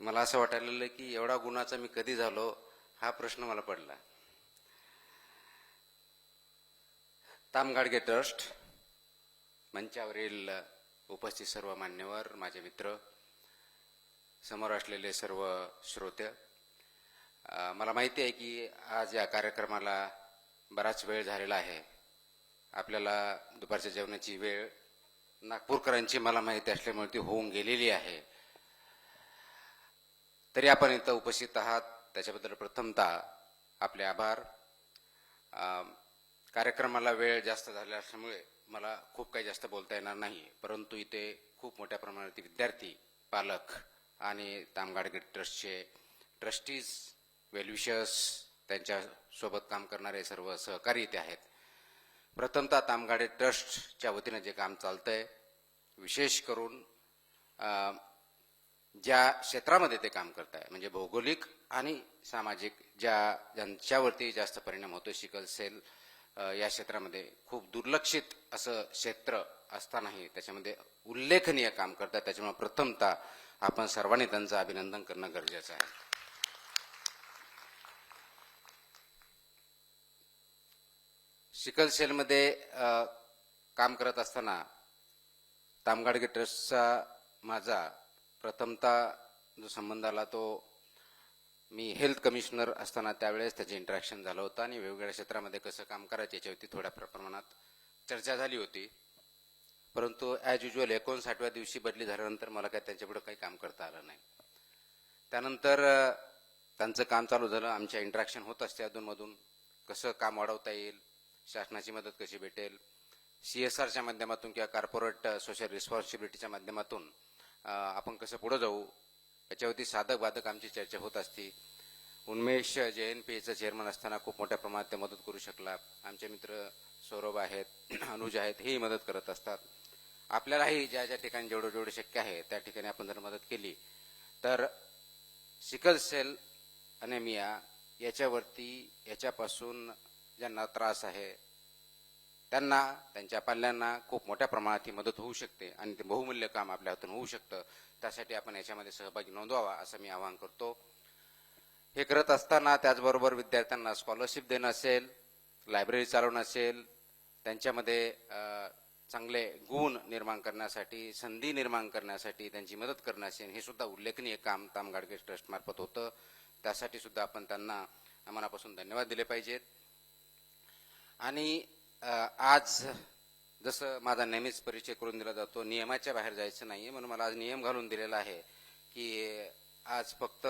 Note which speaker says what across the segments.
Speaker 1: मला असं वाटायला लागलं की एवढा गुणाचा मी कधी झालो हा प्रश्न मला पडला. तामगाडगे ट्रस्ट, मंचावरील उपस्थित सर्व मान्यवर, माझे मित्र, समोर असलेले सर्व श्रोते, मला माहिती आहे की आज या कार्यक्रमाला बराच वेळ झालेला आहे. आपल्याला दुपारच्या जेवणाची वेळ नागपूरकरांची मला माहिती असल्यामुळे ती होऊन गेलेली आहे. तरी आपण इथं उपस्थित आहात त्याच्याबद्दल प्रथमतः आपले आभार. कार्यक्रमाला वेळ जास्त झाला असल्यामुळे मला खूप काही जास्त बोलता येणार नाही, परंतु इथे खूप मोठ्या प्रमाणात विद्यार्थी, पालक आणि तामगाडगे ट्रस्टचे ट्रस्टीज, वेलविशर्स, त्यांच्यासोबत काम करणारे सर्व सहकारी इथे आहेत. प्रथमतः तामगाडगे ट्रस्टच्या वतीनं जे काम चालतंय, विशेष करून ज्या क्षेत्रामध्ये ते काम करत आहे, म्हणजे भौगोलिक आणि सामाजिक ज्यांच्यावरती जास्त परिणाम होतो, सिकल सेल या क्षेत्रामध्ये खूप दुर्लक्षित असं क्षेत्र असतानाही त्याच्यामध्ये उल्लेखनीय काम करतात. त्याच्यामुळे प्रथमतः आपण सर्वांनी त्यांचं अभिनंदन करणं गरजेचं आहे. सिकल सेलमध्ये काम करत असताना तामगाडगे ट्रस्टचा माझा प्रथमतः जो संबंध आला तो मी हेल्थ कमिशनर असताना त्यावेळेस त्याचे इंटरॅक्शन झालं होतं आणि वेगवेगळ्या क्षेत्रामध्ये कसं काम करायचं याच्यावरती थोड्या प्रमाणात चर्चा झाली होती. परंतु ॲज युज्युअल 59व्या दिवशी बदली झाल्यानंतर मला काय त्यांच्यापुढे काही काम करता आलं नाही. त्यानंतर त्यांचं काम चालू झालं, आमच्या इंटरॅक्शन होत असते अधूनमधून, कसं काम वाढवता येईल, शासनाची मदत कशी भेटेल, CSRच्या माध्यमातून किंवा कॉर्पोरेट सोशल रिस्पॉन्सिबिलिटीच्या माध्यमातून आपण कसं पुढे जाऊ याच्यावरती साधक बाधक आमची चर्चा होत असती. उन्मेष JNPAचं चेअरमन असताना खूप मोठ्या प्रमाणात ते मदत करू शकला. आमचे मित्र सौरभ आहेत, अनुज आहेत, हेही मदत करत असतात. आपल्यालाही ज्या ज्या ठिकाणी जेवढं शक्य आहे त्या ठिकाणी आपण जर मदत केली तर सिकल सेल अनेमिया याच्यापासून ज्यांना त्रास आहे त्यांना, त्यांच्या पाल्यांना खूप मोठ्या प्रमाणात ही मदत होऊ शकते आणि ते बहुमूल्य काम आपल्या हातून होऊ शकतं. त्यासाठी आपण याच्यामध्ये सहभागी नोंदवावा असं मी आवाहन करतो. हे करत असताना त्याचबरोबर विद्यार्थ्यांना स्कॉलरशिप देणं असेल, लायब्ररी चालवणं असेल, त्यांच्यामध्ये चांगले गुण निर्माण करण्यासाठी, संधी निर्माण करण्यासाठी त्यांची मदत करणं असेल, हे सुद्धा उल्लेखनीय काम तामगाडगे ट्रस्टमार्फत होतं. त्यासाठी सुद्धा आपण त्यांना मनापासून धन्यवाद दिले पाहिजेत. आणि आज जसं माझा नेहमीच परिचय करून दिला जातो, नियमाच्या बाहेर जायचं नाही, म्हणून मला आज नियम घालून दिलेला आहे की आज फक्त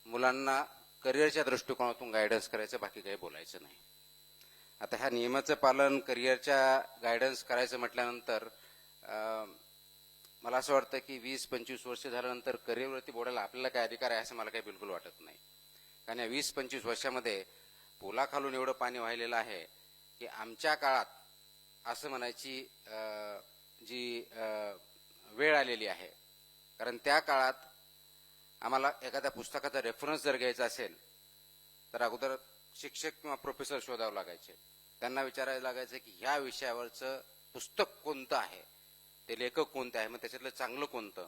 Speaker 1: मुलांना करिअरच्या दृष्टिकोनातून गायडन्स करायचं, बाकी काही बोलायचं नाही. आता ह्या नियमाचं पालन, करिअरच्या गायडन्स करायचं म्हटल्यानंतर मला असं वाटतं की 20-25 वर्ष झाल्यानंतर करिअरवरती बोलायला आपल्याला काय अधिकार आहे असं मला काही बिलकुल वाटत नाही. कारण या 20-25 वर्षामध्ये पुलाखालून एवढं पाणी वाहिलेलं आहे की आमच्या काळात असं म्हणायची जी वेळ आलेली आहे. कारण त्या काळात आम्हाला एखाद्या पुस्तकाचा रेफरन्स जर घ्यायचा असेल तर अगोदर शिक्षक किंवा प्रोफेसर शोधावं लागायचे. त्यांना विचारायला लागायचं की ह्या विषयावरचं पुस्तक कोणतं आहे, ते लेखक कोणते आहे, मग त्याच्यातलं चांगलं कोणतं,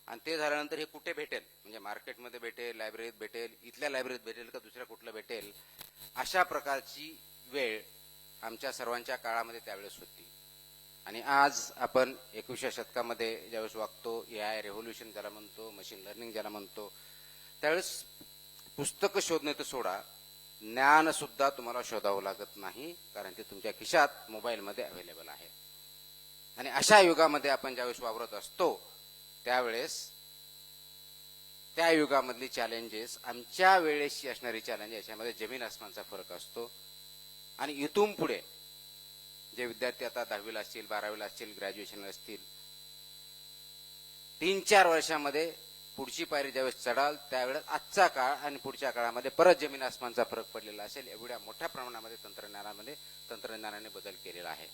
Speaker 1: आणि ते झाल्यानंतर हे कुठे भेटेल, म्हणजे मार्केटमध्ये भेटेल, लायब्ररीत भेटेल, इथल्या लायब्ररीत भेटेल का दुसऱ्या कुठलं भेटेल, अशा प्रकारची वेळ आमच्या सर्वांच्या काळामध्ये त्यावेळेस होती. आणि आज आपण 21व्या शतकामध्ये ज्यावेळेस वागतो, AI रेव्होल्युशन ज्याला म्हणतो, मशीन लर्निंग ज्याला म्हणतो, त्यावेळेस पुस्तकं शोधणे तर सोडा, ज्ञान सुद्धा तुम्हाला शोधावं लागत नाही, कारण ते तुमच्या खिशात मोबाईलमध्ये अवेलेबल आहे. आणि अशा युगामध्ये आपण ज्यावेळेस वावरत असतो त्यावेळेस त्या युगामधली चॅलेंजेस आमच्या वेळेशी असणारी चॅलेंज याच्यामध्ये जमीन आसमानचा फरक असतो. आणि इथून पुढे जे विद्यार्थी आता 10वीला असतील, 12वीला असतील, ग्रॅज्युएशनला असतील, 3-4 वर्षामध्ये पुढची पायरी ज्यावेळेस चढाल त्यावेळेस आजचा काळ आणि पुढच्या काळामध्ये परत जमीन आसमानचा फरक पडलेला असेल. एवढ्या मोठ्या प्रमाणामध्ये तंत्रज्ञानाने बदल केलेला आहे.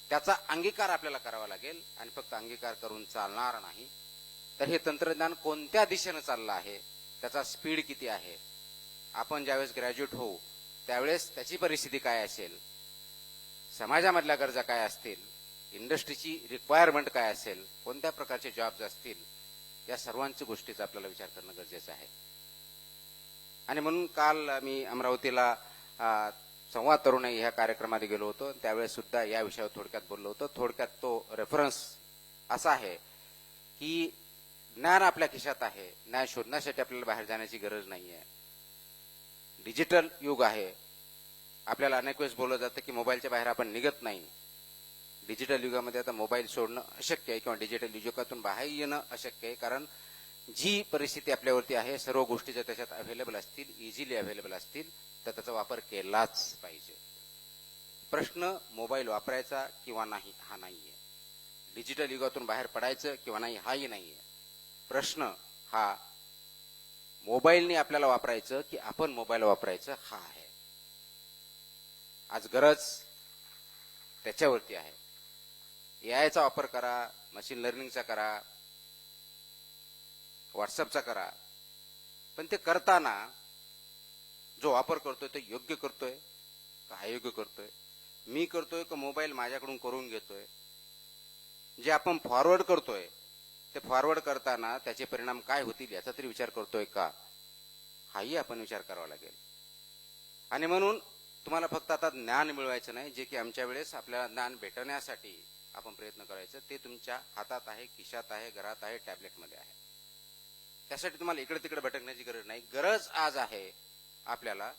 Speaker 1: त्याचा अंगीकार आपल्याला करावा लागेल आणि फक्त अंगीकार करून चालणार नाही. तर हे तंत्रज्ञान कोणत्या दिशेनं चाललं आहे, त्याचा स्पीड किती आहे, आपण ज्यावेळेस ग्रॅज्युएट होऊ त्यावेळेस त्याची परिस्थिती काय असेल, समाजामधल्या गरजा काय असतील, इंडस्ट्रीची रिक्वायरमेंट काय असेल, कोणत्या प्रकारचे जॉब्स असतील, या सर्वांच्या गोष्टीचा आपल्याला विचार करणं गरजेचं आहे. आणि म्हणून काल मी अमरावतीला संवाद तरुणाई ह्या कार्यक्रमात गेलो होतो. त्यावेळेस सुद्धा या विषयावर थोडक्यात बोललो होतो. थोडक्यात तो रेफरन्स असा आहे की ज्ञान आपल्या खिशात आहे. ज्ञान शोधण्यासाठी आपल्याला बाहेर जाण्याची गरज नाही आहे. डिजिटल युग आहे. आपल्याला अनेक वेळेस बोललं जातं की मोबाईलच्या बाहेर आपण निघत नाही. डिजिटल युगामध्ये आता मोबाईल सोडणं अशक्य आहे किंवा डिजिटल युगातून बाहेर येणं अशक्य आहे. कारण जी परिस्थिती आपल्यावरती आहे, सर्व गोष्टी जर त्याच्यात अवेलेबल असतील, इझिली अवेलेबल असतील, तर त्याचा वापर केलाच पाहिजे. प्रश्न मोबाईल वापरायचा किंवा नाही हा नाहीये. डिजिटल युगातून बाहेर पडायचं किंवा नाही हाही नाहीये. प्रश्न हा मोबाईलने आपल्याला वापरायचं की आपण मोबाईल वापरायचं हा आहे. आज गरज त्याच्यावरती आहे. एआयचा वापर करा, मशीन लर्निंगचा करा, व्हॉट्सअपचा करा, पण ते करताना जो वापर करतोय तो योग्य करतोय का अयोग्य करतोय? मी करतोय का मोबाईल माझ्याकडून करून घेतोय? जे आपण फॉरवर्ड करतोय ते फॉरवर्ड करताना त्याचे परिणाम काय होतील याचा तरी विचार करतोय का? हाही आपण विचार करावा लागेल. आणि म्हणून तुम्हाला फक्त आता ज्ञान मिळवायचं नाही, जे की आमच्या वेळेस आपल्याला ज्ञान भेटण्यासाठी आपण प्रयत्न करायचं, ते तुमच्या हातात आहे, खिशात आहे, घरात आहे, टॅबलेटमध्ये आहे. त्यासाठी तुम्हाला इकडे तिकडे भटकण्याची गरज नाही. गरज आज आहे आपल्याला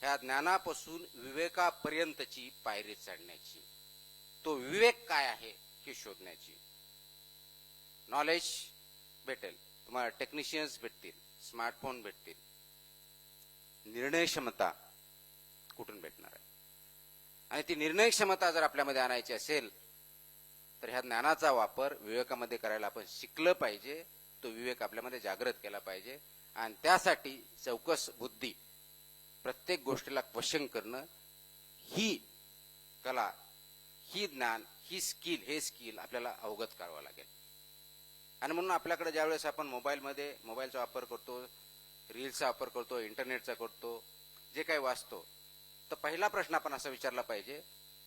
Speaker 1: ह्या ज्ञानापासून विवेकापर्यंतची पायरी चढण्याची. तो विवेक काय आहे हे शोधण्याची. नॉलेज भेटेल तुम्हाला, टेक्निशियन्स भेटतील, स्मार्टफोन भेटतील. निर्णय क्षमता कुठून भेटणार आहे? आणि ती निर्णय क्षमता जर आपल्यामध्ये आणायची असेल तर ह्या ज्ञानाचा वापर विवेकामध्ये करायला आपण शिकलं पाहिजे. तो विवेक आपल्यामध्ये जागृत केला पाहिजे. आणि त्यासाठी चौकस बुद्धी, प्रत्येक गोष्टीला क्वेश्चन करणं, ही कला, ही ज्ञान, ही स्किल, हे स्किल आपल्याला अवगत करावं लागेल. आणि म्हणून आपल्याकडे ज्यावेळेस आपण मोबाईलचा वापर करतो, रील्सचा वापर करतो, इंटरनेटचा करतो, जे काही वाचतो, तर पहिला प्रश्न आपण असा विचारला पाहिजे,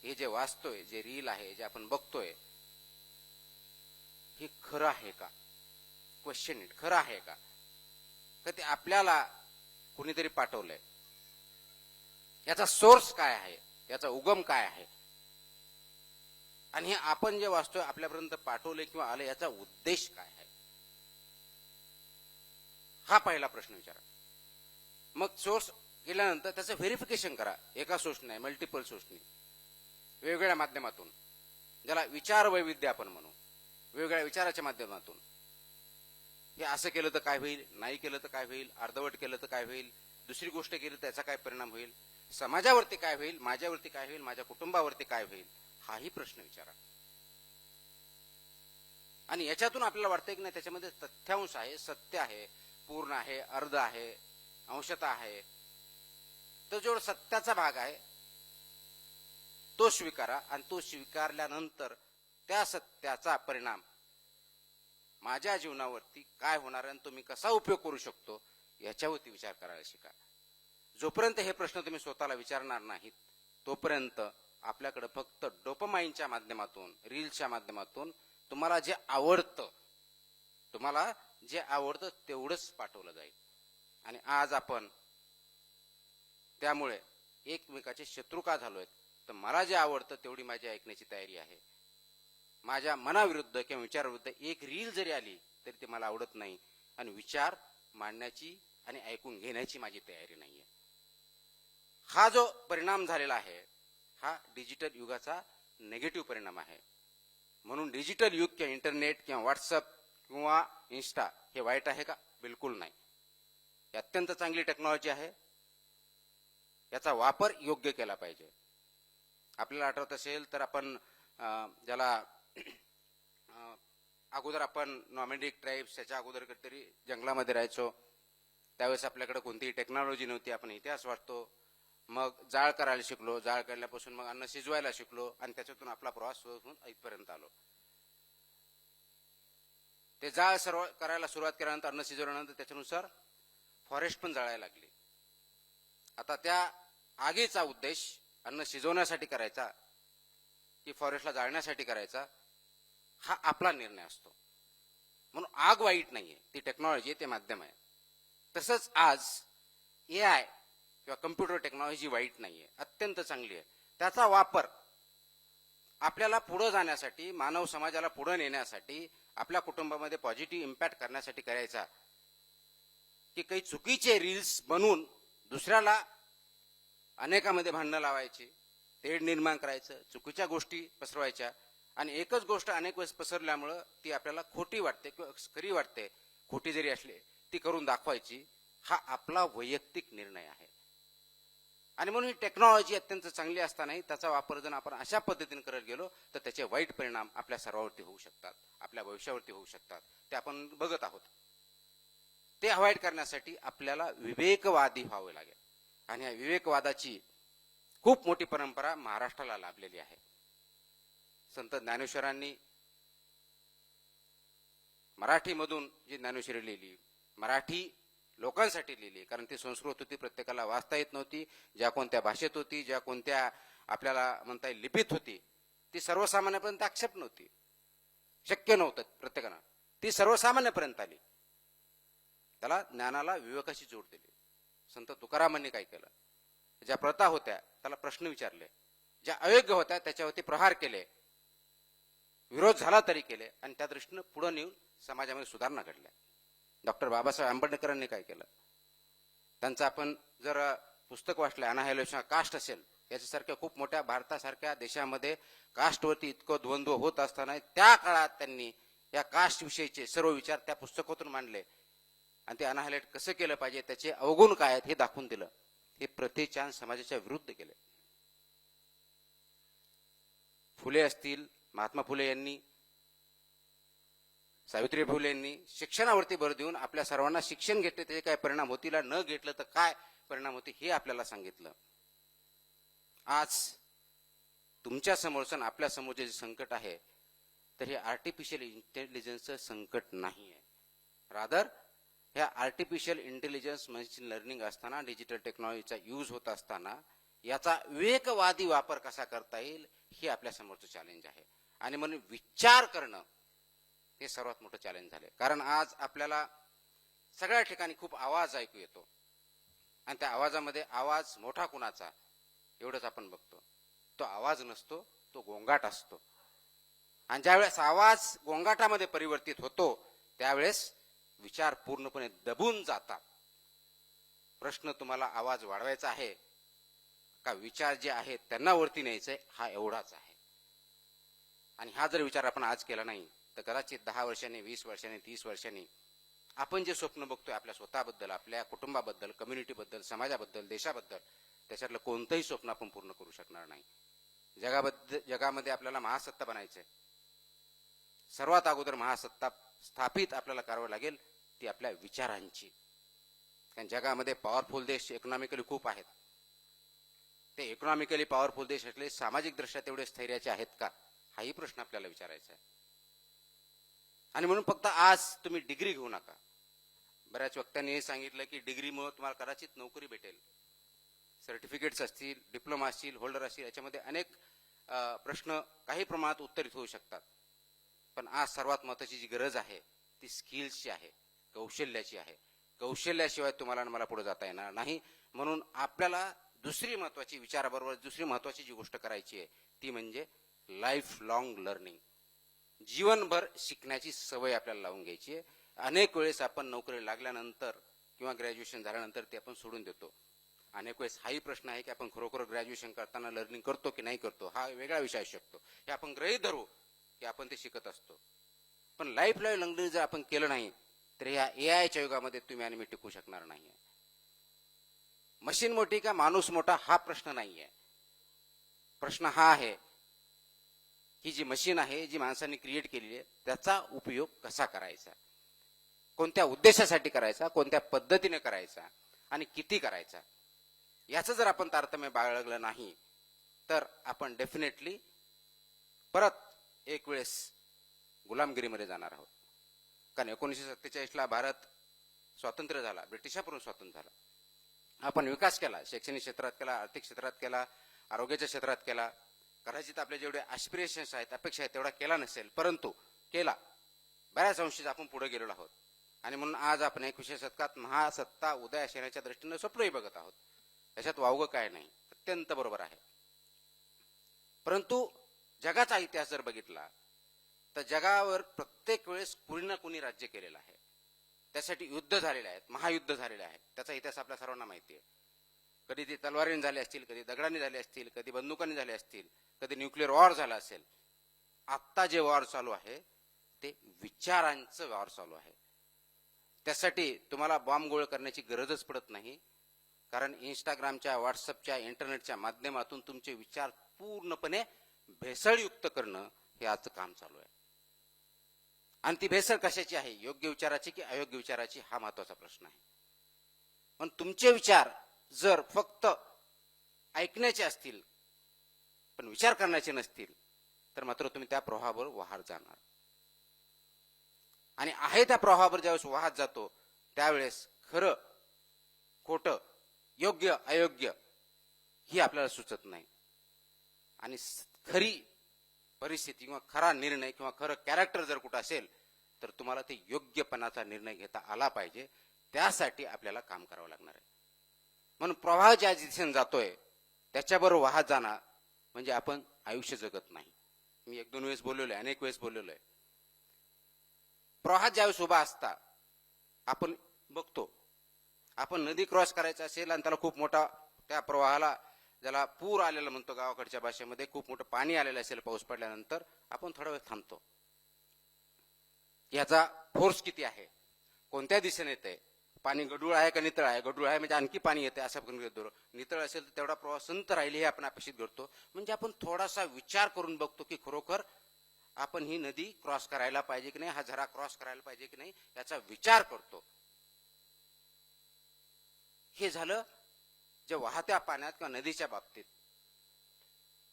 Speaker 1: हे जे वाचतोय, जे रील आहे, जे आपण बघतोय, हे खरं आहे का? Question it. खरं आहे का? का ते आपल्याला कुणीतरी पाठवलंय? याचा सोर्स काय आहे? याचा उगम काय आहे? आणि हे आपण जे वाचतोय आपल्यापर्यंत पाठवले किंवा आले, याचा उद्देश काय आहे? हा पहिला प्रश्न विचारा. मग सोर्स गेल्यानंतर त्याचं व्हेरिफिकेशन करा. एका सोर्स नाही, मल्टिपल सोर्सनी, वेगवेगळ्या माध्यमातून, ज्याला विचार वैविध्य आपण म्हणू, वेगवेगळ्या विचाराच्या माध्यमातून. हे असं केलं तर काय होईल, नाही केलं तर काय होईल, अर्धवट केलं तर काय होईल, दुसरी गोष्ट केली तर त्याचा काय परिणाम होईल, समाजावरती काय होईल, माझ्यावरती काय होईल, माझ्या कुटुंबावरती काय होईल, हाही प्रश्न विचारा. आणि याच्यातून आपल्याला वाटतंय की नाही त्याच्यामध्ये तथ्यांश आहे, सत्य आहे, पूर्ण आहे, अर्ध आहे, अंशतः आहे, तर जो सत्याचा भाग आहे तो स्वीकारा. आणि तो स्वीकारल्यानंतर त्या सत्याचा परिणाम माझ्या जीवनावरती काय होणार आणि तो मी कसा उपयोग करू शकतो याच्यावरती विचार करायला शिका. जोपर्यंत हे प्रश्न तुम्ही स्वतःला विचारणार नाहीत तोपर्यंत आपल्याकडे फक्त डोपामाइनच्या माध्यमातून, रील्सच्या माध्यमातून तुम्हाला जे आवडतं तेवढंच पाठवलं जाईल. आणि आज आपण त्यामुळे एकमेकाचे शत्रू का झालोय? तर मला जे आवडतं तेवढी माझी ऐकण्याची तयारी आहे. माझ्या मनाविरुद्ध किंवा विचाराविरुद्ध एक रील जरी आली तरी ते मला आवडत नाही आणि विचार मांडण्याची आणि ऐकून घेण्याची माझी तयारी नाहीये. हा जो परिणाम झालेला आहे हा डिजिटल युगाचा नेगेटिव्ह परिणाम आहे. म्हणून डिजिटल युग किंवा इंटरनेट किंवा व्हॉट्सअप किंवा इन्स्टा हे वाईट आहे का? बिलकुल नाही. ही अत्यंत चांगली टेक्नॉलॉजी आहे. याचा वापर योग्य केला पाहिजे. आपल्याला आठवत असेल तर आपण ज्याला अगोदर आपण नॉमॅडिक ट्राईब्स याच्या अगोदर कधीतरी जंगलामध्ये राहायचो, त्यावेळेस आपल्याकडे कोणतीही टेक्नॉलॉजी नव्हती. आपण इतिहास वाचतो, मग जाळ करायला शिकलो, जाळ काढल्यापासून मग अन्न शिजवायला शिकलो आणि त्याच्यातून आपला प्रवास होऊन इथपर्यंत आलो. ते जाळ करायला सुरुवात केल्यानंतर, अन्न शिजवल्यानंतर त्याच्यानुसार फॉरेस्ट पण जाळायला लागली. आता त्या आगीचा उद्देश अन्न शिजवण्यासाठी करायचा की फॉरेस्टला जाळण्यासाठी करायचा हा आपला निर्णय असतो. म्हणून आग वाईट नाहीये, ती टेक्नॉलॉजी आहे, ते माध्यम आहे. तसंच आज AI किंवा कम्प्युटर टेक्नॉलॉजी वाईट नाहीये, अत्यंत चांगली आहे. त्याचा वापर आपल्याला पुढे जाण्यासाठी, मानव समाजाला पुढे नेण्यासाठी, आपल्या कुटुंबामध्ये पॉझिटिव्ह इम्पॅक्ट करण्यासाठी करायचा, की काही चुकीचे रील्स बनवून दुसऱ्याला अनेकामध्ये भांडणं लावायची, तेढ निर्माण करायचं, चुकीच्या गोष्टी पसरवायच्या, आणि एकच गोष्ट अनेक वेळेस पसरल्यामुळं ती आपल्याला खोटी वाटते किंवा खरी वाटते, खोटी जरी असली ती करून दाखवायची. हा आपला वैयक्तिक निर्णय आहे. आणि म्हणून ही टेक्नॉलॉजी अत्यंत चांगली असतानाही त्याचा वापर जर आपण अशा पद्धतीने करत गेलो तर त्याचे वाईट परिणाम आपल्या सर्वांवरती होऊ शकतात, आपल्या भविष्यावरती होऊ शकतात. ते आपण बघत आहोत. ते अवॉइड करण्यासाठी आपल्याला विवेकवादी व्हावे लागेल. आणि या विवेकवादाची खूप मोठी परंपरा महाराष्ट्राला लाभलेली आहे. संत ज्ञानेश्वरांनी मराठीमधून जी ज्ञानेश्वरी लिहिली, मराठी लोकांसाठी लिहिली, कारण ती संस्कृत होती, प्रत्येकाला वाचता येत नव्हती. ज्या कोणत्या भाषेत होती, ज्या कोणत्या आपल्याला म्हणता येईल लिपीत होती, ती सर्वसामान्यपर्यंत आक्षेप नव्हती, शक्य नव्हतं प्रत्येकानं. ती सर्वसामान्यपर्यंत आली. त्याला ज्ञानाला विवेकाशी जोड दिली. संत तुकारामांनी काय केलं, ज्या प्रथा होत्या त्याला प्रश्न विचारले, ज्या अयोग्य होत्या त्याच्यावरती प्रहार केले, विरोध झाला तरी केले, आणि त्या दृष्टीनं पुढे नेऊन समाजामध्ये सुधारणा घडल्या. डॉक्टर बाबासाहेब आंबेडकरांनी काय केलं, त्यांचं आपण जर पुस्तक वाचलं, अनाहिलेशन कास्ट असेल, याच्यासारख्या खूप मोठ्या भारतासारख्या देशामध्ये कास्टवरती इतकं द्वंद्व होत असताना त्या काळात त्यांनी या कास्ट विषयीचे सर्व विचार त्या पुस्तकातून मांडले, आणि ते अनाहिलेट कसं केलं पाहिजे, त्याचे अवगुण काय आहेत हे दाखवून दिलं. हे प्रत्येक समाजाच्या विरुद्ध केले. फुले असतील, महात्मा फुले यांनी, सावित्री फुले यांनी शिक्षणावरती भर देऊन आपल्या सर्वांना शिक्षण घेतले, त्याचे काय परिणाम होतील, न घेतलं तर काय परिणाम होते हे आपल्याला सांगितलं. आज तुमच्या समोरचं आपल्या समोरचे जे संकट आहे, तर हे आर्टिफिशियल इंटेलिजन्सचं संकट नाही आहे. रादर ह्या आर्टिफिशियल इंटेलिजन्स मशीन लर्निंग असताना, डिजिटल टेक्नॉलॉजीचा यूज होत असताना याचा विवेकवादी वापर कसा करता येईल हे आपल्या समोरचं चॅलेंज आहे. आणि म्हणून विचार करणं हे सर्वात मोठं चॅलेंज झाले. कारण आज आपल्याला सगळ्या ठिकाणी खूप आवाज ऐकू येतो, आणि त्या आवाजामध्ये आवाज मोठा कुणाचा एवढंच आपण बघतो. तो आवाज नसतो, तो गोंगाट असतो. आणि ज्यावेळेस आवाज गोंगाटामध्ये परिवर्तित होतो त्यावेळेस विचार पूर्णपणे दबून जातात. प्रश्न तुम्हाला आवाज वाढवायचा आहे का विचार जे आहेत त्यांना वरती न्यायचंय, हा एवढाच आहे. आणि हा जर विचार आपण आज केला नाही तर कदाचित 10 वर्षांनी, 20 वर्षांनी, 30 वर्षांनी आपण जे स्वप्न बघतोय आपल्या स्वतःबद्दल, आपल्या कुटुंबाबद्दल, कम्युनिटीबद्दल, समाजाबद्दल, देशाबद्दल, त्याच्यातलं कोणतंही स्वप्न आपण पूर्ण करू शकणार नाही. जगामध्ये आपल्याला महासत्ता बनायचंय. सर्वात अगोदर महासत्ता स्थापित आपल्याला करावं लागेल ती आपल्या विचारांची. कारण जगामध्ये पॉवरफुल देश इकॉनॉमिकली खूप आहेत. ते इकॉनॉमिकली पॉवरफुल देश असले सामाजिक दृष्ट्या तेवढे स्थैर्याचे आहेत का, हाही प्रश्न आपल्याला विचारायचा आहे. आणि म्हणून फक्त आज तुम्ही डिग्री घेऊ नका. बऱ्याच वक्त्यांनी हे सांगितलं की डिग्रीमुळे तुम्हाला कदाचित नोकरी भेटेल. सर्टिफिकेट्स असतील, डिप्लोमा असतील, होल्डर असतील, याच्यामध्ये अनेक प्रश्न काही प्रमाणात उत्तरित होऊ शकतात. पण आज सर्वात महत्त्वाची जी गरज आहे ती स्किल्सची आहे, कौशल्याची आहे. कौशल्याशिवाय तुम्हाला मला पुढे जाता येणार नाही. म्हणून आपल्याला दुसरी महत्त्वाची विचाराबरोबर दुसरी महत्त्वाची जी गोष्ट करायची आहे ती म्हणजे लाईफ लॉंग लर्निंग. जीवनभर शिकण्याची सवय आपल्याला लावून घ्यायची आहे. अनेक वेळेस आपण नोकरी लागल्यानंतर किंवा ग्रॅज्युएशन झाल्यानंतर ते आपण सोडून देतो. अनेक वेळेस हाही प्रश्न आहे की आपण खरोखर ग्रॅज्युएशन करताना लर्निंग करतो की नाही करतो, हा वेगळा विषय असू शकतो. हे आपण गृहीत धरू की आपण ते शिकत असतो. पण लाईफ लर्निंग जर आपण केलं नाही तर ह्या एआयच्या युगामध्ये तुम्ही आणि मी टिकू शकणार नाही. मशीन मोठी का माणूस मोठा हा प्रश्न नाहीये. प्रश्न हा आहे ही जी मशीन आहे, जी माणसांनी क्रिएट केलेली आहे, त्याचा उपयोग कसा करायचा, कोणत्या उद्देशासाठी करायचा, कोणत्या पद्धतीने करायचा आणि किती करायचा, याचं जर आपण तारतम्य बाळगलं नाही तर आपण डेफिनेटली परत एक वेळेस गुलामगिरीमध्ये जाणार आहोत. कारण 1947ला भारत स्वातंत्र्य झाला, ब्रिटिशांकडून स्वातंत्र्य झाला. आपण विकास केला, शैक्षणिक क्षेत्रात केला, आर्थिक क्षेत्रात केला, आरोग्याच्या क्षेत्रात केला. कदाचित आपले जेवढे ॲस्पिरेशन्स आहेत, अपेक्षा आहेत, तेवढा केला नसेल, परंतु केला. बऱ्याच अंशी आपण पुढे गेलेलो आहोत. आणि म्हणून आज आपण 21व्या शतकात महासत्ता उदयास येण्याच्या दृष्टीने स्वप्नही बघत आहोत. त्याच्यात वावगं काय नाही, अत्यंत बरोबर आहे. परंतु जगाचा इतिहास जर बघितला तर जगावर प्रत्येक वेळेस कुणी ना कुणी राज्य केलेलं आहे. त्यासाठी युद्ध झालेले आहेत, महायुद्ध झालेले आहेत. त्याचा इतिहास आपल्या सर्वांना माहिती आहे. कधी ते तलवारीने झाले असतील, कधी दगडांनी झाले असतील, कधी बंदुकांनी झाले असतील, कधी न्यूक्लिअर वॉर झाला असेल. आत्ता जे वॉर चालू आहे ते विचारांचं वॉर चालू आहे. त्यासाठी तुम्हाला बॉम्ब गोळ करण्याची गरजच पडत नाही, कारण इंस्टाग्रामच्या, व्हॉट्सअपच्या, इंटरनेटच्या माध्यमातून तुमचे विचार पूर्णपणे भेसळयुक्त करणं हे आजचं काम चालू आहे. आणि ती भेसळ कशाची आहे, योग्य विचाराची की अयोग्य विचाराची, हा महत्वाचा प्रश्न आहे. पण तुमचे विचार जर फक्त ऐकण्याचे असतील पण विचार करण्याचे नसतील तर मात्र तुम्ही त्या प्रवाहावर वाहत जाणार. आणि आहे त्या प्रवाहावर ज्यावेळेस वाहत जातो त्यावेळेस खरं खोटं, योग्य अयोग्य ही आपल्याला सुचत नाही. आणि खरी परिस्थिती किंवा खरा निर्णय किंवा खरं कॅरेक्टर जर कुठं असेल तर तुम्हाला ते योग्यपणाचा निर्णय घेता आला पाहिजे. त्यासाठी आपल्याला काम करावं लागणार आहे. म्हणून प्रवाह ज्या दिशेने जातोय त्याच्याबरोबर वाहत जाणार म्हणजे आपण आयुष्य जगत नाही. मी 1-2 वेळेस बोललेलो आहे, अनेक वेळेस बोललेलो आहे. प्रवाहात ज्यावेळेस उभा असता आपण बघतो, आपण नदी क्रॉस करायचं असेल आणि त्याला खूप मोठा, त्या प्रवाहाला ज्याला पूर आलेला म्हणतो गावाकडच्या भाषेमध्ये, खूप मोठं पाणी आलेलं असेल पाऊस पडल्यानंतर, आपण थोडा वेळ थांबतो. याचा फोर्स किती आहे, कोणत्या दिशेने येते, पाणी गढूळ आहे का नितळ आहे, गढूळ आहे म्हणजे आणखी पाणी येते असं आपण घेतो, नितळ असेल तर तेवढा प्रवाह संत राहील हे आपण अपेक्षित करतो. म्हणजे आपण थोडासा विचार करून बघतो की खरोखर आपण ही नदी क्रॉस करायला पाहिजे की नाही, हा झरा क्रॉस करायला पाहिजे की नाही, याचा विचार करतो. हे झालं जे वाहत्या पाण्यात किंवा नदीच्या बाबतीत.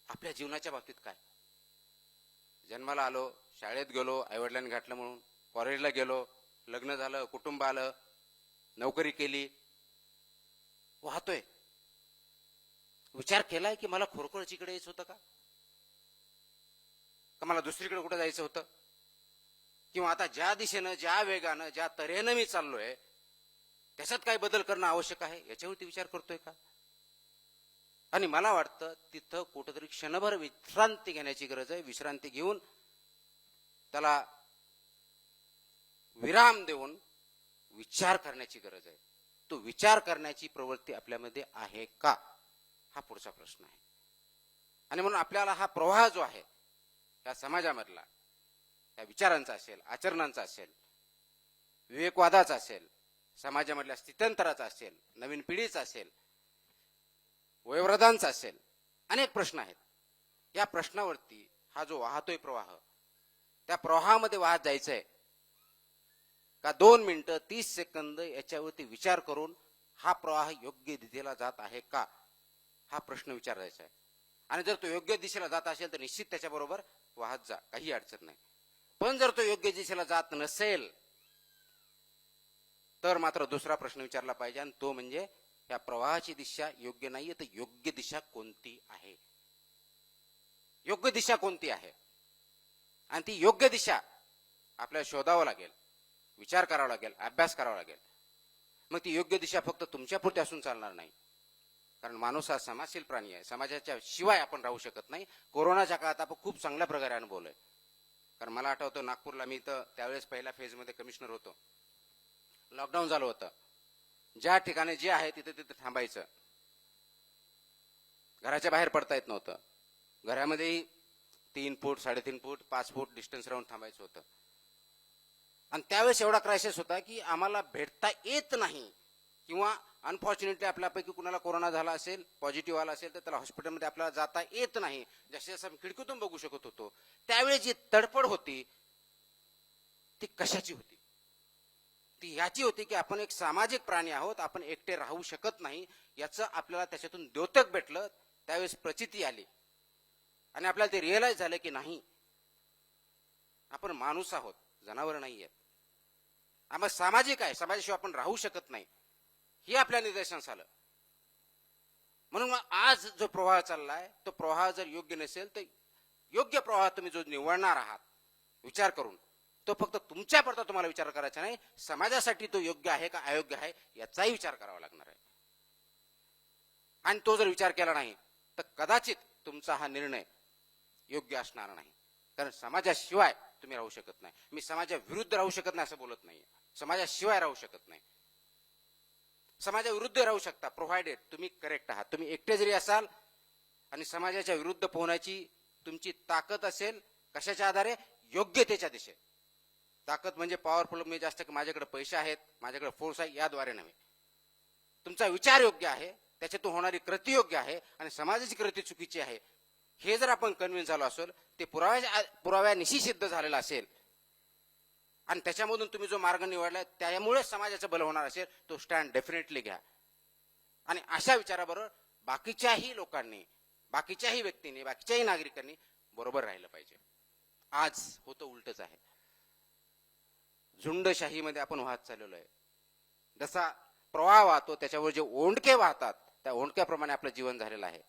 Speaker 1: आपल्या जीवनाच्या बाबतीत काय, जन्माला आलो, शाळेत गेलो, आईवडिलांनी घातलं म्हणून, कॉलेजला गेलो, लग्न झालं, कुटुंब आलं, नोकरी केली, वाहतोय. विचार केलाय की मला खरोखरच इकडे यायचं होतं का मला दुसरीकडे कुठे जायचं होतं, किंवा आता ज्या दिशेनं, ज्या वेगानं, ज्या तऱ्हेनं मी चाललोय त्याच्यात काय बदल करणं आवश्यक आहे याच्यावरती विचार करतोय का. आणि मला वाटतं तिथं कुठेतरी क्षणभर विश्रांती घेण्याची गरज आहे. विश्रांती घेऊन त्याला विराम देऊन विचार करण्याची गरज आहे. तो विचार करण्याची प्रवृत्ती आपल्यामध्ये आहे का, हा पुढचा प्रश्न आहे. आणि म्हणून आपल्याला हा प्रवाह जो आहे या समाजामधला, या विचारांचा असेल, आचरणांचा असेल, विवेकवादाचा असेल, समाजामधल्या स्थित्यंतराचा असेल, नवीन पिढीचा असेल, वयोवृद्धांचा असेल, अनेक प्रश्न आहेत. या प्रश्नावरती हा जो वाहतोय प्रवाह, त्या प्रवाहामध्ये वाहत जायचंय का 2 मिनिटं 30 सेकंद याच्यावरती विचार करून हा प्रवाह योग्य दिशेला जात आहे का, हा प्रश्न विचारायचा आहे. आणि जर तो योग्य दिशेला जात असेल तर निश्चित त्याच्याबरोबर वाहत जा, काही अडचण नाही. पण जर तो योग्य दिशेला जात नसेल तर मात्र दुसरा प्रश्न विचारला पाहिजे, आणि तो म्हणजे या प्रवाहाची दिशा योग्य नाहीये तर योग्य दिशा कोणती आहे, योग्य दिशा कोणती आहे. आणि ती योग्य दिशा आपल्याला शोधावं लागेल, विचार करावा लागेल, अभ्यास करावा लागेल. मग ती योग्य दिशा फक्त तुमच्यापुरती असून चालणार नाही, कारण माणूस हा समाजशील प्राणी आहे. समाजाच्या शिवाय आपण राहू शकत नाही. कोरोनाच्या काळात आपण खूप चांगल्या प्रकारे अनुभवलोय. कारण मला आठवतं नागपूरला मी तर त्यावेळेस पहिल्या फेजमध्ये कमिशनर होतो, लॉकडाऊन झालं होतं. ज्या ठिकाणी जे आहे तिथे तिथे थांबायचं, घराच्या बाहेर पडता येत नव्हतं. घरामध्येही 3 फूट 3.5 फूट 5 फूट डिस्टन्स राहून थांबायचं होतं. आणि त्यावेळेस एवढा क्रायसिस होता की आम्हाला भेटता येत नाही, किंवा अनफॉर्च्युनेटली आपल्यापैकी कुणाला कोरोना झाला असेल, पॉझिटिव्ह आला असेल तर त्याला हॉस्पिटलमध्ये आपल्याला जाता येत नाही. जसे जसं खिडकीतून बघू शकत होतो त्यावेळेस जी तडफड होती ती कशाची होती, ती याची होती की आपण एक सामाजिक प्राणी आहोत, आपण एकटे राहू शकत नाही, याचं आपल्याला त्याच्यातून द्योतक भेटलं. त्यावेळेस प्रचिती आली आणि आपल्याला ते रिअलाइज झालं की नाही, आपण माणूस आहोत, जनावर नाही आहेत. आपण सामाजिक आहे, समाजाशिवाय आपण राहू शकत नाही, हे आपल्या निदर्शनास आलं. म्हणून मग आज जो प्रवाह चाललाय तो प्रवाह जर योग्य नसेल तर योग्य प्रवाह तुम्ही जो निवडणार आहात विचार करून, तो फक्त तुमच्यापुरता तुम्हाला विचार करायचा नाही, समाजासाठी तो योग्य आहे का अयोग्य आहे याचाही विचार करावा लागणार आहे. आणि तो जर विचार केला नाही तर कदाचित तुमचा हा निर्णय योग्य असणार नाही. कारण समाजाशिवाय तुम्ही राहू शकत नाही. मी समाजाविरुद्ध राहू शकत नाही असं बोलत नाही, समाजाशिवाय राहू शकत नाही. समाजाविरुद्ध राहू शकता प्रोव्हाइडेड तुम्ही करेक्ट आहात. तुम्ही एकटे जरी असाल आणि समाजाच्या विरुद्ध पोहण्याची तुमची ताकद असेल, कशाच्या आधारे? योग्यतेच्या दिशेत. ताकद म्हणजे पॉवरफुल म्हणजे जास्त की माझ्याकडे पैसे आहेत, माझ्याकडे फोर्स आहे, याद्वारे नव्हे. तुमचा विचार योग्य आहे, त्याच्यातून होणारी कृती योग्य आहे आणि समाजाची कृती चुकीची आहे हे जर आपण कन्व्हिन्स झालो असेल, ते पुराव्यानिशी सिद्ध झालेलं असेल आणि त्याच्यामधून तुम्ही जो मार्ग निवडला त्यामुळे समाजाचं भलं होणार असेल, तो स्टँड डेफिनेटली घ्या. आणि अशा विचाराबरोबर बाकीच्याही लोकांनी, बाकीच्याही व्यक्तींनी, बाकीच्याही नागरिकांनी बरोबर राहिलं पाहिजे. आज होतं उलटच आहे. झुंडशाहीमध्ये आपण वाहत चाललेलो आहे. जसा प्रवाह वाहतो त्याच्यावर जे ओंडके वाहतात त्या ओंडक्याप्रमाणे आपलं जीवन झालेलं आहे.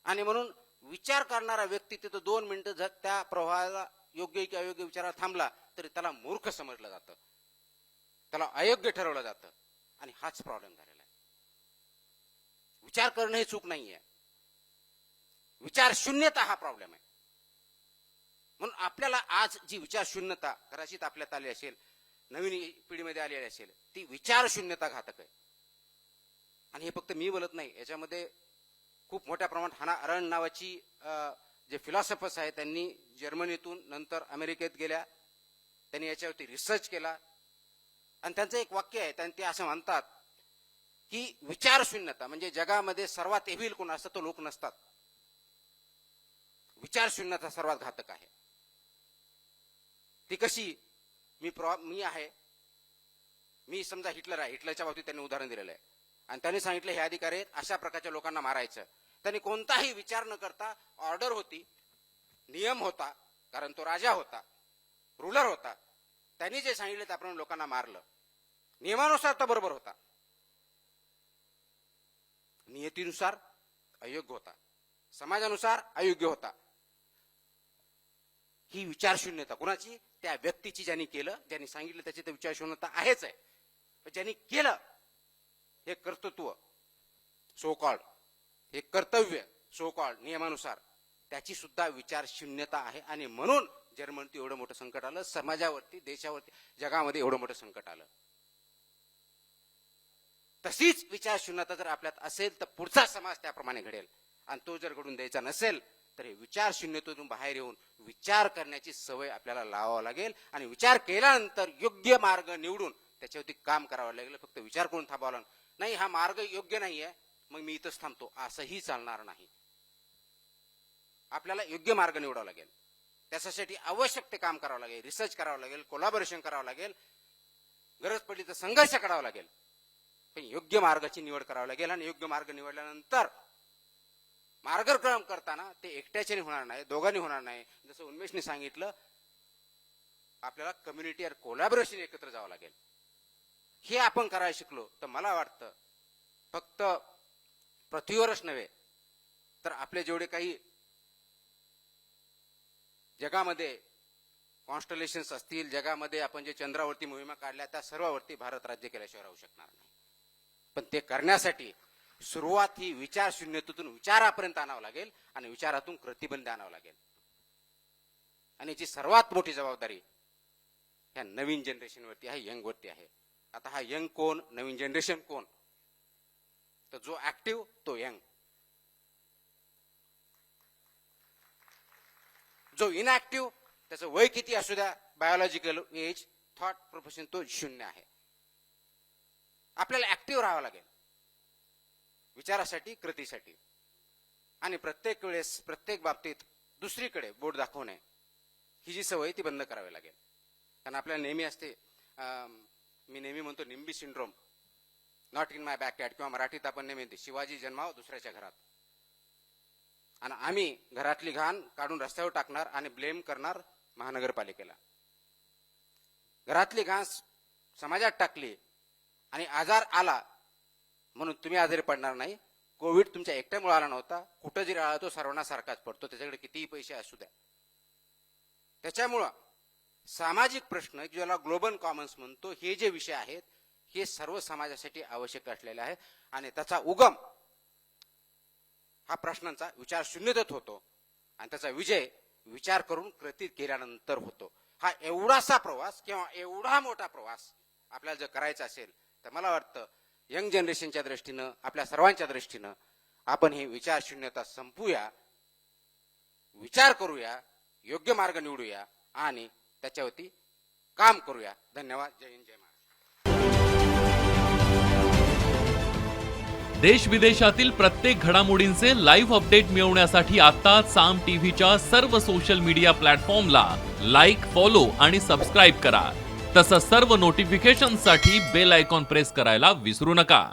Speaker 1: आणि म्हणून विचार करणारा व्यक्ती तिथं 2 मिनिटं जर त्या प्रवाहाला योग्य की अयोग्य विचाराला थांबला तरी त्याला मूर्ख समजलं जातं, त्याला अयोग्य ठरवलं जातं. आणि हाच प्रॉब्लेम झालेला आहे. विचार करणं हे चूक नाहीये, विचार शून्यता हा प्रॉब्लेम आहे. म्हणून आपल्याला आज जी विचार शून्यता कदाचित आपल्यात आली असेल, नवीन पिढीमध्ये आलेली असेल, ती विचार शून्यता घातक आहे. आणि हे फक्त मी बोलत नाही, याच्यामध्ये खूप मोठ्या प्रमाणात हाना अरेंड नावाची जे फिलॉसॉफर्स आहेत त्यांनी जर्मनीतून नंतर अमेरिकेत गेल्या, त्यांनी याच्यावरती रिसर्च केला आणि त्यांचं एक वाक्य आहे, ते असं म्हणतात की विचार शून्यता म्हणजे जगामध्ये सर्वात एव्हिल कोण असतं तो लोक नसतात, विचार शून्यता सर्वात घातक आहे. ती कशी? मी समजा हिटलर आहे, हिटलरच्या बाबतीत त्यांनी उदाहरण दिलेलं आहे आणि त्यांनी सांगितलं हे अधिकारी आहेत अशा प्रकारच्या लोकांना मारायचं. त्यांनी कोणताही विचार न करता, ऑर्डर होती, नियम होता, कारण तो राजा होता, रुलर होता, त्यांनी जे सांगितलं त्याप्रमाणे लोकांना मारलं. नियमानुसार तो बरोबर होता, नियतीनुसार अयोग्य होता, समाजानुसार अयोग्य होता. ही विचारशून्यता कुणाची? त्या व्यक्तीची, ज्यांनी केलं, ज्यांनी सांगितलं त्याची तर विचारशून्यता आहेच आहे. ज्यांनी केलं हे कर्तृत्व सो कॉल्ड, हे कर्तव्य सो कॉल्ड नियमानुसार, त्याची सुद्धा विचारशून्यता आहे. आणि म्हणून जर्मनीत एवढं मोठं संकट आलं, समाजावरती, देशावरती, जगामध्ये एवढं मोठं संकट आलं. तशीच विचारशून्यता जर आपल्यात असेल तर पुढचा समाज त्याप्रमाणे घडेल. आणि तो जर घडून द्यायचा नसेल तर हे विचारशून्यतेतून बाहेर येऊन विचार करण्याची सवय आपल्याला लावावं लागेल. आणि विचार केल्यानंतर योग्य मार्ग निवडून त्याच्यावरती काम करावं लागेल. फक्त विचार करून थांबावं नाही, हा मार्ग योग्य नाहीये मग मी इथंच थांबतो, असंही चालणार नाही. आपल्याला योग्य मार्ग निवडावा लागेल, त्याच्यासाठी आवश्यक ते काम करावं लागेल, रिसर्च करावं लागेल, कोलॅबोरेशन करावं लागेल, गरज पडली तर संघर्ष करावा लागेल, पण योग्य मार्गाची निवड करावी लागेल. आणि योग्य मार्ग निवडल्यानंतर मार्गक्रमण करताना ते एकट्याच्याने होणार नाही, दोघांनी होणार नाही. जसं उन्मेषने सांगितलं, आपल्याला कम्युनिटी आणि कोलॅबोरेशन एकत्र जावं लागेल. हे आपण करायला शिकलो तर मला वाटतं फक्त पृथ्वीवरच नव्हे तर आपले जेवढे काही जगामध्ये कॉन्स्टलेशन्स असतील, जगामध्ये आपण जे चंद्रावरती मोहिमा काढल्या त्या सर्वावरती भारत राज्य केल्याशिवाय राहू शकणार नाही. पण ते करण्यासाठी सुरुवात ही विचार शून्यतेतून विचारापर्यंत आणावं लागेल आणि विचारातून कृतीबंध आणावं लागेल. आणि याची सर्वात मोठी जबाबदारी ह्या नवीन जनरेशनवरती आहे, यंगवरती आहे. आता हा यंग कोण, नवीन जनरेशन कोण? तर जो ऍक्टिव्ह तो यंग, जो इनऍक्टिव्ह त्याचं वय किती असू द्या, बायोलॉजिकल एज, थॉट प्रोफेशन तो 0 आहे. आपल्याला ऍक्टिव्ह राहावं लागेल विचारासाठी, कृतीसाठी. आणि प्रत्येक वेळेस, प्रत्येक बाबतीत दुसरीकडे बोट दाखवणे ही जी सवय ती बंद करावी लागेल. कारण आपल्याला नेहमी असते, मी नेहमी म्हणतो nimby syndrome, not in my backyard, किंवा मराठीत आपण नेहमी म्हणते शिवाजी जन्माव दुसऱ्याच्या घरात. आणि आम्ही घरातली घाण काढून रस्त्यावर टाकणार आणि ब्लेम करणार महानगरपालिकेला. घरातली घाण समाजात टाकली आणि आजार आला म्हणून तुम्ही आजारी पडणार नाही. कोविड तुमच्या एकट्यामुळे आला नव्हता, कुठं जरी आला तो सर्वांना सारखाच पडतो, त्याच्याकडे कितीही पैसे असू द्या. त्याच्यामुळं सामाजिक प्रश्न ज्याला ग्लोबल कॉमन्स म्हणतो, हे जे विषय आहेत हे सर्व समाजासाठी आवश्यक असलेले आहेत आणि त्याचा उगम हा प्रश्नांचा विचार शून्यतेत होतो आणि त्याचा विजय विचार करून कृतीत केल्यानंतर होतो. हा एवढासा प्रवास किंवा एवढा मोठा प्रवास आपल्याला जर करायचा असेल तर मला वाटतं यंग जनरेशनच्या दृष्टीनं, आपल्या सर्वांच्या दृष्टीनं आपण ही विचार शून्यता संपूया, विचार करूया, योग्य मार्ग निवडूया आणि त्याच्यावरती काम करूया. धन्यवाद. जय हिंद, जय महाराष्ट्र.
Speaker 2: देश विदेशातील प्रत्येक घडामोडींचे लाईव्ह अपडेट मिळवण्यासाठी आता साम टीव्हीच्या सर्व सोशल मीडिया प्लॅटफॉर्मला लाईक, फॉलो आणि सबस्क्राईब करा. तसंच सर्व नोटिफिकेशनसाठी बेल आयकॉन प्रेस करायला विसरू नका.